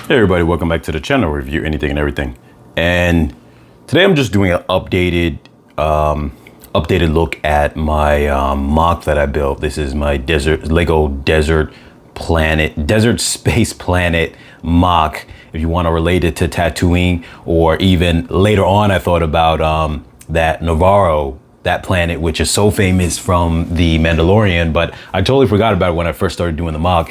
Hey everybody, welcome back to the channel. Review anything and everything. And today I'm just doing an updated look at my mock that I built. This is my Lego Desert Space Planet mock. If you want to relate it to Tatooine, or even later on, I thought about that Nevarro, that planet, which is so famous from The Mandalorian, but I totally forgot about it when I first started doing the mock,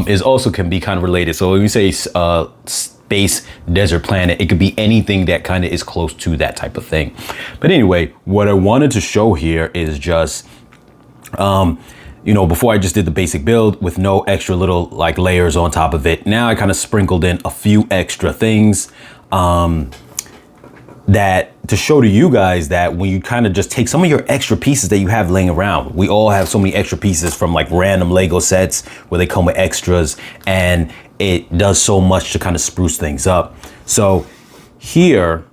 is also can be kind of related. So when you say space desert planet, it could be anything that kind of is close to that type of thing. But anyway, what I wanted to show here is just, you know, before I just did the basic build with no extra little like layers on top of it. Now I kind of sprinkled in a few extra things, that to show to you guys that when you kind of just take some of your extra pieces that you have laying around, we all have so many extra pieces from like random Lego sets where they come with extras, and it does so much to kind of spruce things up. So here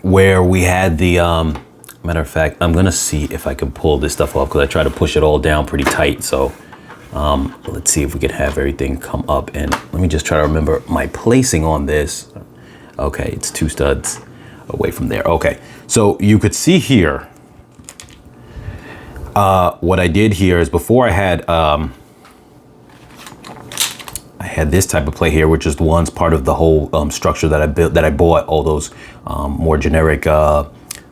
where we had the, matter of fact, I'm gonna see if I can pull this stuff off because I try to push it all down pretty tight. So let's see if we can have everything come up, and let me just try to remember my placing on this. Okay, it's 2 studs away from there. Okay, so you could see here, what I did here is before I had this type of plate here, which is the one's part of the whole structure that I built, that I bought all those more generic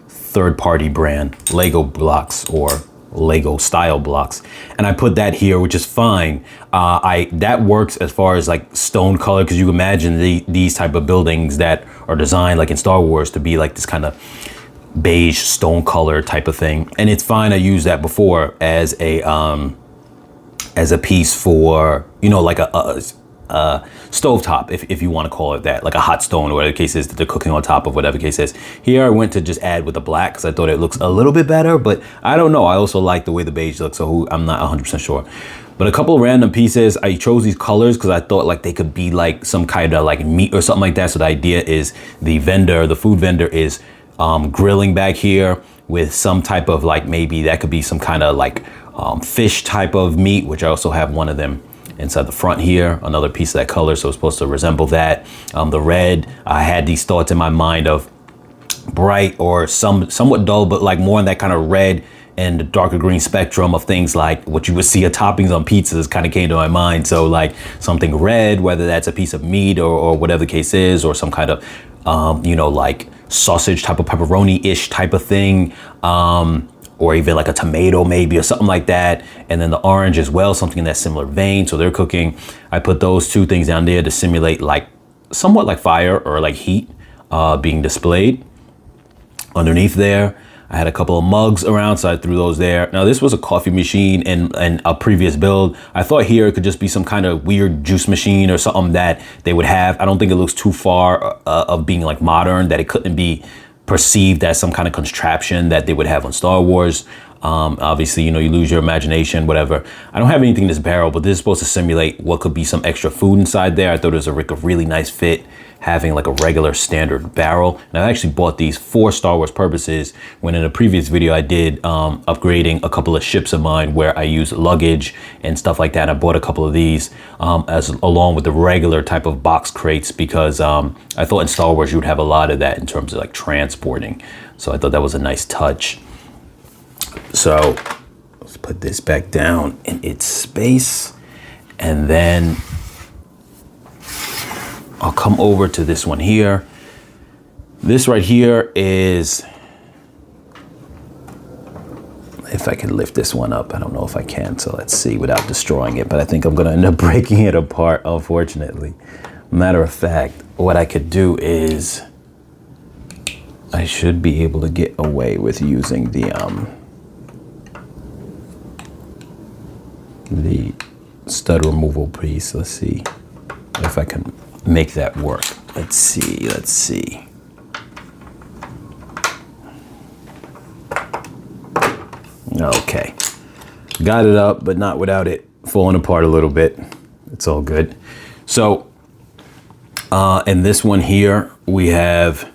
third-party brand Lego blocks or Lego style blocks, and I put that here, which is fine. That works as far as like stone color, because you imagine these type of buildings that are designed like in Star Wars to be like this kind of beige stone color type of thing, and it's fine. I used that before as a piece for, you know, like a stovetop, if you want to call it that, like a hot stone or whatever the case is that they're cooking on top of, whatever the case is. Here I went to just add with the black because I thought it looks a little bit better, but I don't know. I also like the way the beige looks, so I'm not 100% sure. But a couple of random pieces, I chose these colors because I thought like they could be like some kind of like meat or something like that. So the idea is the food vendor is grilling back here with some type of like, maybe that could be some kind of like fish type of meat, which I also have one of them inside the front here, another piece of that color, so it's supposed to resemble that. The red, I had these thoughts in my mind of bright or somewhat dull, but like more in that kind of red and the darker green spectrum of things like what you would see of toppings on pizzas kind of came to my mind. So like something red, whether that's a piece of meat or whatever the case is, or some kind of, you know, like sausage type of pepperoni-ish type of thing. Or even like a tomato maybe, or something like that. And then the orange as well, something in that similar vein. So they're cooking. I put those 2 things down there to simulate like somewhat like fire or like heat being displayed. Underneath there, I had a couple of mugs around, so I threw those there. Now this was a coffee machine in a previous build. I thought here it could just be some kind of weird juice machine or something that they would have. I don't think it looks too far of being like modern, that it couldn't be perceived as some kind of contraption that they would have on Star Wars. Obviously, you know, you lose your imagination, whatever. I don't have anything in this barrel, but this is supposed to simulate what could be some extra food inside there. I thought it was a really nice fit, having like a regular standard barrel. And I actually bought these for Star Wars purposes, when in a previous video I did upgrading a couple of ships of mine where I use luggage and stuff like that. I bought a couple of these along with the regular type of box crates, because I thought in Star Wars you would have a lot of that in terms of like transporting. So I thought that was a nice touch. So let's put this back down in its space, and then I'll come over to this one here. This right here is, if I can lift this one up, I don't know if I can, so let's see without destroying it, but I think I'm gonna end up breaking it apart, unfortunately. Matter of fact, what I could do is I should be able to get away with using the stud removal piece. Let's see if I can make that work. Let's see. Okay, got it up, but not without it falling apart a little bit. It's all good. So in this one here, we have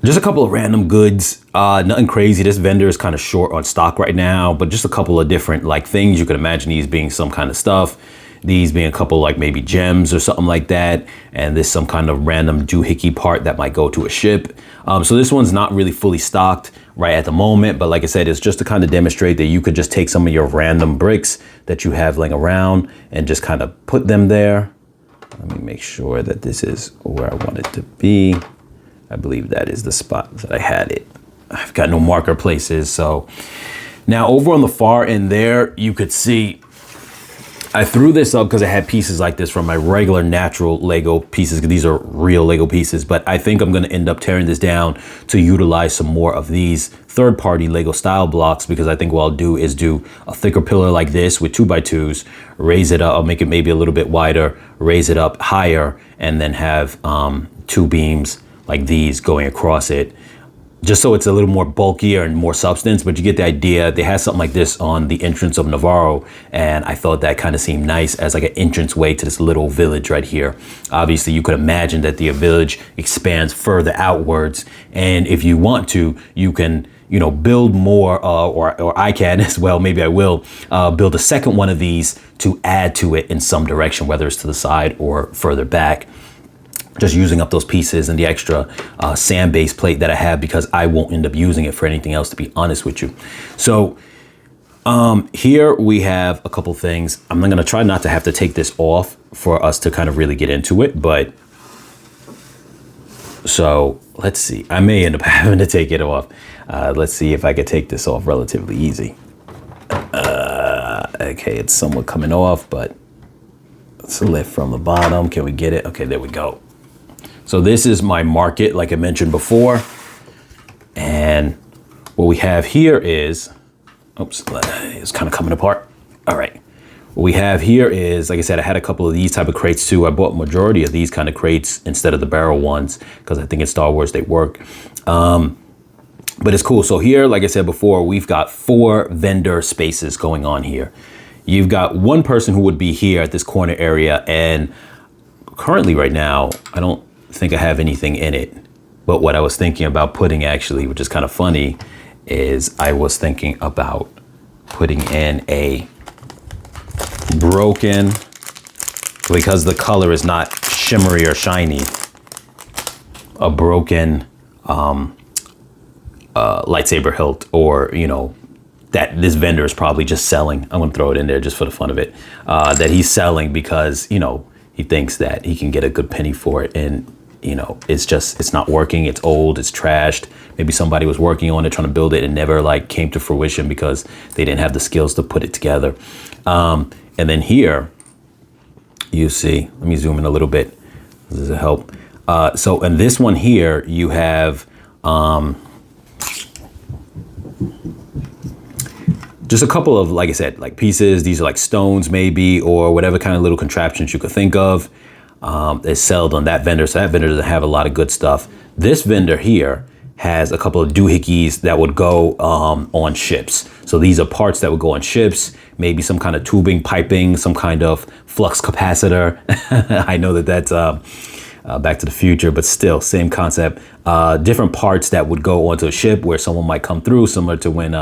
just a couple of random goods, nothing crazy. This vendor is kind of short on stock right now, but just a couple of different like things. You could imagine these being some kind of stuff. These being a couple like maybe gems or something like that. And this some kind of random doohickey part that might go to a ship. So this one's not really fully stocked right at the moment. But like I said, it's just to kind of demonstrate that you could just take some of your random bricks that you have laying around and just kind of put them there. Let me make sure that this is where I want it to be. I believe that is the spot that I had it. I've got no marker places. So now over on the far end there, you could see I threw this up because I had pieces like this from my regular natural Lego pieces. These are real Lego pieces, but I think I'm going to end up tearing this down to utilize some more of these third-party Lego style blocks, because I think what I'll do is do a thicker pillar like this with 2x2s, raise it up, I'll make it maybe a little bit wider, raise it up higher, and then have 2 beams like these going across it, just so it's a little more bulkier and more substance. But you get the idea. They had something like this on the entrance of Nevarro, and I thought that kind of seemed nice as like an entrance way to this little village right here. Obviously, you could imagine that the village expands further outwards, and if you want to, you can, you know, build more, or I can as well, maybe I will, build a second one of these to add to it in some direction, whether it's to the side or further back. Just using up those pieces and the extra sand base plate that I have, because I won't end up using it for anything else, to be honest with you. So here we have a couple things. I'm going to try not to have to take this off for us to kind of really get into it. But so let's see. I may end up having to take it off. Let's see if I could take this off relatively easy. Okay, it's somewhat coming off, but let's lift from the bottom. Can we get it? Okay, there we go. So this is my market, like I mentioned before. And what we have here is, oops, it's kind of coming apart. All right. What we have here is, like I said, I had a couple of these type of crates too. I bought majority of these kind of crates instead of the barrel ones, because I think in Star Wars they work. But it's cool. So here, like I said before, we've got 4 vendor spaces going on here. You've got one person who would be here at this corner area, and currently right now, I don't think I have anything in it. But what I was thinking about putting, actually, which is kind of funny, is I was thinking about putting in a broken, because the color is not shimmery or shiny, a broken lightsaber hilt, or, you know, that this vendor is probably just selling. I'm gonna throw it in there just for the fun of it. That he's selling because, you know, he thinks that he can get a good penny for it. And, you know, it's not working. It's old, it's trashed. Maybe somebody was working on it, trying to build it, and never like came to fruition because they didn't have the skills to put it together. And then here you see, let me zoom in a little bit. Does it help? So in this one here, you have, just a couple of, like I said, like pieces. These are like stones maybe, or whatever kind of little contraptions you could think of. Is sold on that vendor. So that vendor doesn't have a lot of good stuff. This vendor here has a couple of doohickeys that would go on ships. So these are parts that would go on ships, maybe some kind of tubing, piping, some kind of flux capacitor. I know that that's Back to the Future, but still same concept. Different parts that would go onto a ship where someone might come through, similar to when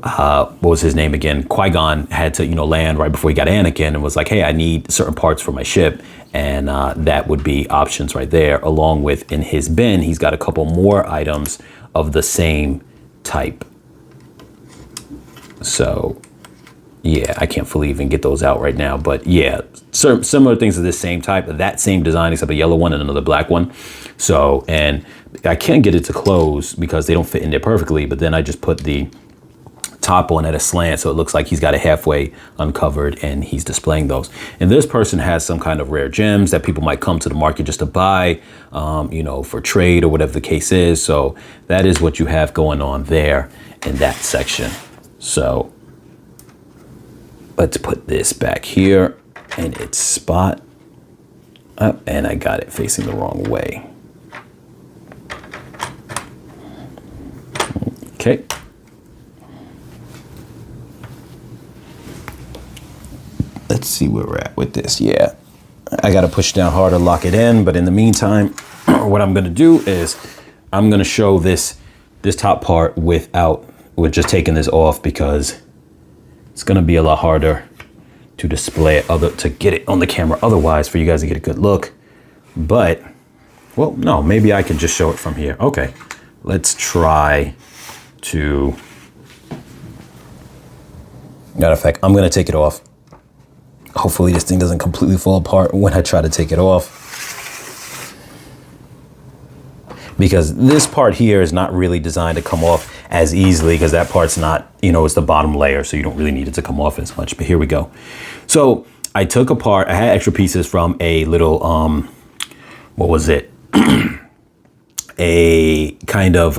what was his name again? Qui-Gon had to, you know, land right before he got Anakin, and was like, hey, I need certain parts for my ship. And that would be options right there, along with in his bin, he's got a couple more items of the same type. So yeah, I can't fully even get those out right now, but yeah, similar things of this same type, that same design, except a yellow one and another black one. So, and I can't get it to close because they don't fit in there perfectly, but then I just put the top on at a slant, so it looks like he's got it halfway uncovered and he's displaying those. And this person has some kind of rare gems that people might come to the market just to buy, you know, for trade or whatever the case is. So that is what you have going on there in that section. So let's put this back here in its spot. Oh, and I got it facing the wrong way. Okay. Let's see where we're at with this. Yeah, I got to push down harder, lock it in. But in the meantime, what I'm going to do is I'm going to show this top part with just taking this off, because it's going to be a lot harder to display it, to get it on the camera otherwise for you guys to get a good look. But, well, no, maybe I can just show it from here. Okay, let's try to, matter of fact, I'm gonna take it off. Hopefully this thing doesn't completely fall apart when I try to take it off. Because this part here is not really designed to come off as easily, because that part's not, you know, it's the bottom layer, so you don't really need it to come off as much. But here we go. So I took apart, I had extra pieces from a little, what was it? A kind of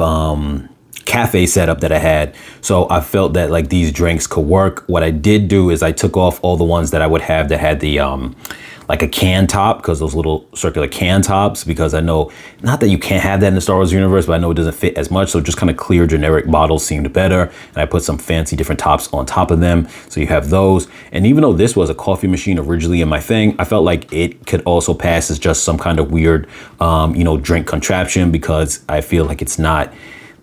cafe setup that I had. So I felt that like these drinks could work. What I did do is I took off all the ones that I would have that had the like a can top, because those little circular can tops, because I know, not that you can't have that in the Star Wars universe, but I know it doesn't fit as much. So just kind of clear generic bottles seemed better. And I put some fancy different tops on top of them. So you have those. And even though this was a coffee machine originally in my thing, I felt like it could also pass as just some kind of weird, you know, drink contraption, because I feel like it's not,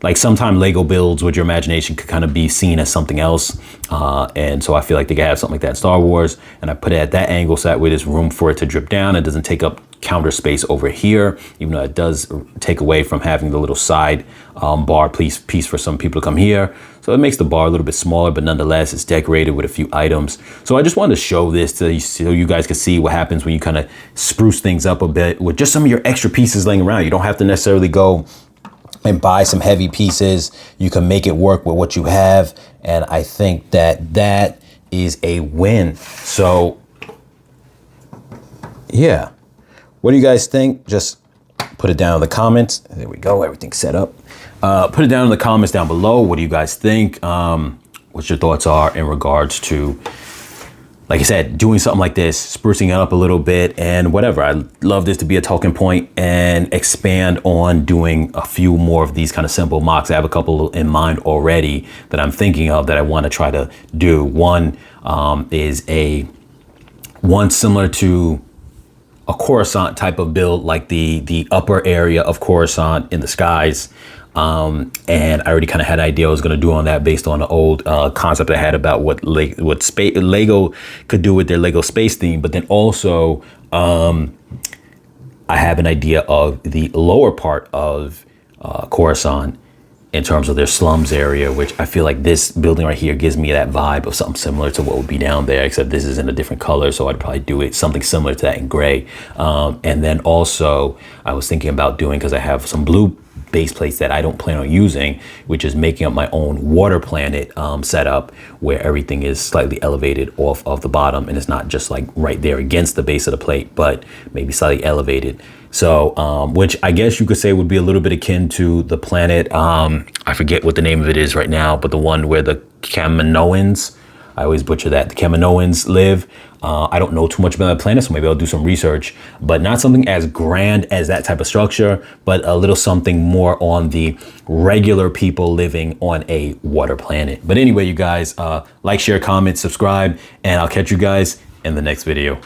like sometimes Lego builds with your imagination could kind of be seen as something else. And so I feel like they could have something like that in Star Wars. And I put it at that angle so that way there's room for it to drip down. It doesn't take up counter space over here, even though it does take away from having the little side bar piece for some people to come here. So it makes the bar a little bit smaller, but nonetheless, it's decorated with a few items. So I just wanted to show this so you guys can see what happens when you kind of spruce things up a bit with just some of your extra pieces laying around. You don't have to necessarily go and buy some heavy pieces. You can make it work with what you have. And I think that that is a win. So yeah, what do you guys think? Just put it down in the comments. There we go, everything's set up. Put it down in the comments down below. What do you guys think? What your thoughts are in regards to, like I said, doing something like this, sprucing it up a little bit and whatever. I love this to be a talking point and expand on doing a few more of these kind of simple mocks. I have a couple in mind already that I'm thinking of that I want to try to do. One is one similar to a Coruscant type of build, like the upper area of Coruscant in the skies. And I already kind of had an idea I was going to do on that based on an old concept I had about what Lego could do with their Lego space theme. But then also I have an idea of the lower part of Coruscant in terms of their slums area, which I feel like this building right here gives me that vibe of something similar to what would be down there, except this is in a different color. So I'd probably do it something similar to that in gray. And then also I was thinking about doing, because I have some blue base plates that I don't plan on using, which is making up my own water planet setup where everything is slightly elevated off of the bottom and it's not just like right there against the base of the plate, but maybe slightly elevated. So which I guess you could say would be a little bit akin to the planet, I forget what the name of it is right now, but the one where the Kaminoans, I always butcher that, the Kaminoans live. I don't know too much about that planet, so maybe I'll do some research, but not something as grand as that type of structure, but a little something more on the regular people living on a water planet. But anyway, you guys, like, share, comment, subscribe, and I'll catch you guys in the next video.